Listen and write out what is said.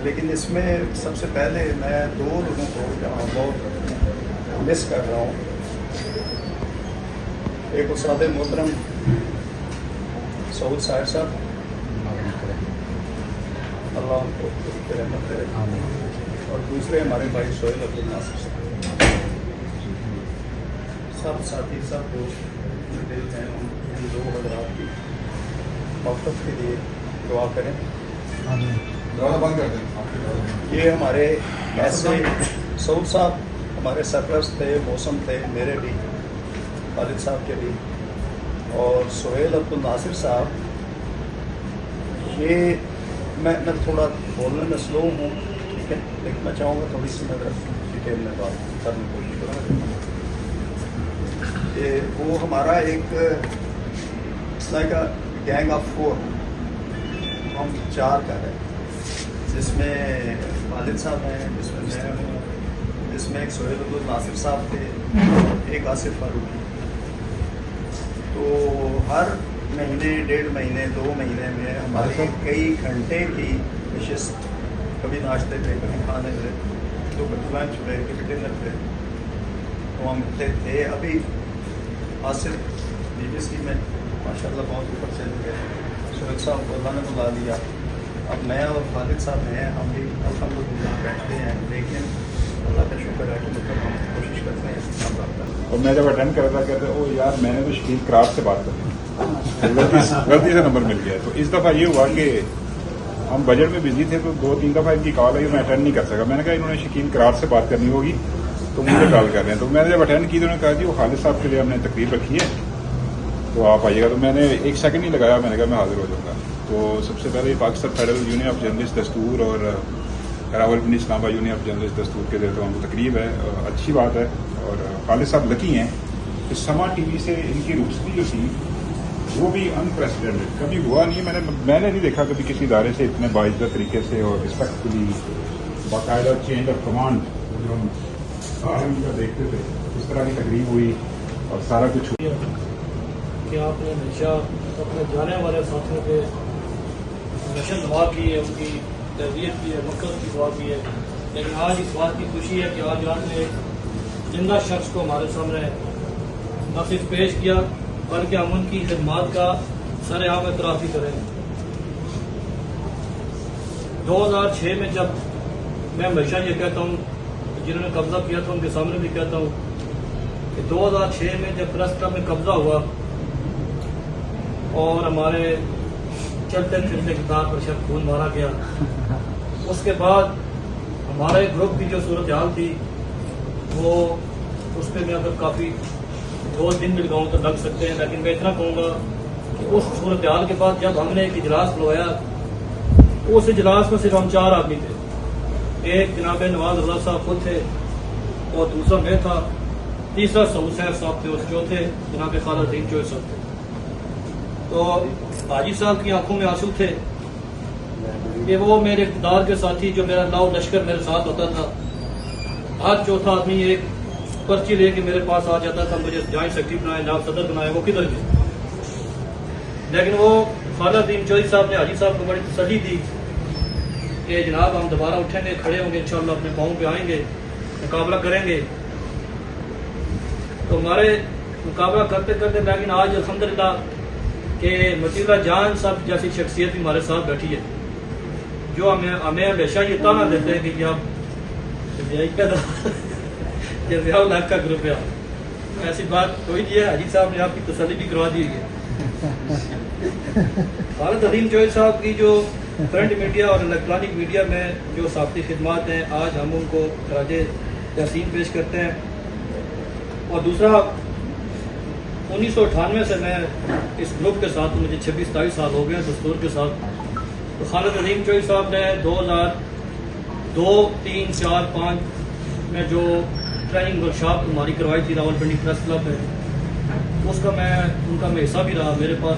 لیکن اس میں سب سے پہلے میں دو لوگوں کو جہاں بہت مس کر رہا ہوں. ایک استاد محترم سعود صاحب صاحب، اللہ ان کو رحمت کرے، اور دوسرے ہمارے بھائی سہیل عبد الناصر سب ساتھی سب دوست دل ہیں. ان دو حضرات کی مغفرت کے لیے دعا کریں. بند کر دیں. یہ ہمارے ایسے سعود صاحب ہمارے سرپرست تھے، موسم تھے، میرے بھی، خالد صاحب کے بھی، اور سہیل عبد الناصر صاحب. یہ میں تھوڑا بولنے میں سلو ہوں، ٹھیک ہے، لیکن میں چاہوں گا تھوڑی سی نظر ڈیٹیل میں بات کرنے کی کوشش کروں گا. وہ ہمارا ایک گینگ آف 4، ہم 4 کا ہے، جس میں خالد صاحب ہیں، جس میں میں ہوں، جس میں ایک سہیل عبد الناصر صاحب تھے، ایک آصف فاروقی. تو ہر مہینے، 1.5 مہینے، 2 مہینے میں ہمارے کئی گھنٹے کی نشست، کبھی ناشتے پہ، کبھی کھانے پہ، تو کبھی لنچ پہ، کبھی ڈنر پہ تو ہم ملتے تھے. ابھی آصف BBC میں ماشاء اللہ بہت اوپر چل گئے. سہیل صاحب کو اللہ نے بلا لیا. اب میں اور خالد صاحب ہیں، ہم بھی الحمدللہ بیٹھتے ہیں، لیکن اللہ کا شکر ہے کہ مطلب ہم کوشش کرتے ہیں اس کام کرتا ہے. اور میں جب اٹینڈ کر رہا تھا کہتے او یار میں نے تو شکیل کراف سے بات کر غلطی سے نمبر مل گیا. تو اس دفعہ یہ ہوا کہ ہم بجٹ میں بزی تھے، تو 2-3 دفعہ ان کی کال آئی، میں اٹینڈ نہیں کر سکا. میں نے کہا انہوں نے شکیل کراف سے بات کرنی ہوگی تو مجھے کال کر رہے ہیں. تو میں نے جب اٹینڈ کی تو انہوں نے کہا جی وہ خالد صاحب کے لیے ہم نے تقریر رکھی ہے تو آپ آئیے گا. تو میں نے 1 سیکنڈ نہیں لگایا، میں نے کہا میں حاضر ہو جاؤں گا. تو سب سے پہلے Pakistan federal union of journalist دستور اور راولپنڈی اسلام آباد یونین آف جرنلسٹ دستور کے ذریعے ہم کو تقریب ہے، اچھی بات ہے. اور خالد صاحب لکی ہیں کہ سما ٹی وی سے ان کی رخصتی جو تھی وہ بھی انپریسیڈنٹڈ، کبھی ہوا نہیں. میں نے نہیں دیکھا کبھی کسی ادارے سے اتنے باعزت طریقے سے اور رسپیکٹفلی باقاعدہ چینج آف کمانڈ جو ہم ان کا دیکھتے تھے اس طرح کی تقریب ہوئی اور سارا کچھ ہوا. کہ آپ نے ہمیشہ اپنے جانے والے ساتھیوں کے نشر دعا کی ہے، ان کی تربیت کی ہے، مقصد کی دعا کی ہے. لیکن آج اس بات کی خوشی ہے کہ آج آپ نے ایک زندہ شخص کو ہمارے سامنے نہ صرف پیش کیا بلکہ ہم ان کی خدمات کا سر عام اعتراف بھی کریں. 2006 میں جب میں ہمیشہ یہ کہتا ہوں، جنہوں نے قبضہ کیا تھا ان کے سامنے بھی کہتا ہوں کہ 2006 میں جب پریس کلب میں قبضہ ہوا اور ہمارے چلتے پھرتے کتاب پر شب خون مارا گیا، اس کے بعد ہمارے گروپ کی جو صورتحال تھی وہ اس پہ میں اگر کافی 2 دن بھی لگاؤں تو لگ سکتے ہیں. لیکن میں اتنا کہوں گا کہ اس صورتحال کے بعد جب ہم نے ایک اجلاس بلوایا، اس اجلاس میں صرف ہم 4 آدمی تھے. ایک جناب نواز رضا صاحب خود تھے، اور دوسرا میں تھا، تیسرا سعود صاحب تھے، اور چوتھے جناب خالد الدین چوہے صاحب تھے. تو حاجی صاحب کی آنکھوں میں آنسو تھے کہ وہ میرے اقتدار کے ساتھی، جو میرا لاؤ لشکر میرے ساتھ ہوتا تھا، ہر چوتھا آدمی ایک پرچی لے کے میرے پاس آ جاتا تھا، مجھے جوائنٹ سیکرٹری بنائے، نائب صدر بنائے، وہ کدھر گئے. لیکن وہ خالد الدین چوہے صاحب نے حاجی صاحب کو بڑی تسلی دی کہ جناب ہم دوبارہ اٹھیں گے، کھڑے ہوں گے، انشاءاللہ اپنے پاؤں پہ آئیں گے، مقابلہ کریں گے. تو ہمارے مقابلہ کرتے کرتے لیکن آج الحمدللہ کہ مطیع اللہ جان صاحب جیسی شخصیت بھی ہمارے ساتھ بیٹھی ہے، جو ہمیں ہمیشہ یہ تانا دیتے ہیں کہ آپ ضیاء الحق کا گروپ ہے. ایسی بات کوئی نہیں ہے، حاجی صاحب نے آپ کی تسلی بھی کروا دی ہے. خالد الدین چوہے صاحب کی جو پرنٹ میڈیا اور الیکٹرانک میڈیا میں جو صحافتی خدمات ہیں، آج ہم ان کو خراج تحسین پیش کرتے ہیں. اور دوسرا 1998 سے میں اس گروپ کے ساتھ، مجھے 26-27 سال ہو گئے ہیں دستور کے ساتھ. تو خالد الدین چوہے صاحب نے 2002، 3، 4، 5 میں جو ٹریننگ ورکشاپ ہماری کروائی تھی راولپنڈی پریس کلب میں، اس کا ان کا میں حصہ بھی رہا. میرے پاس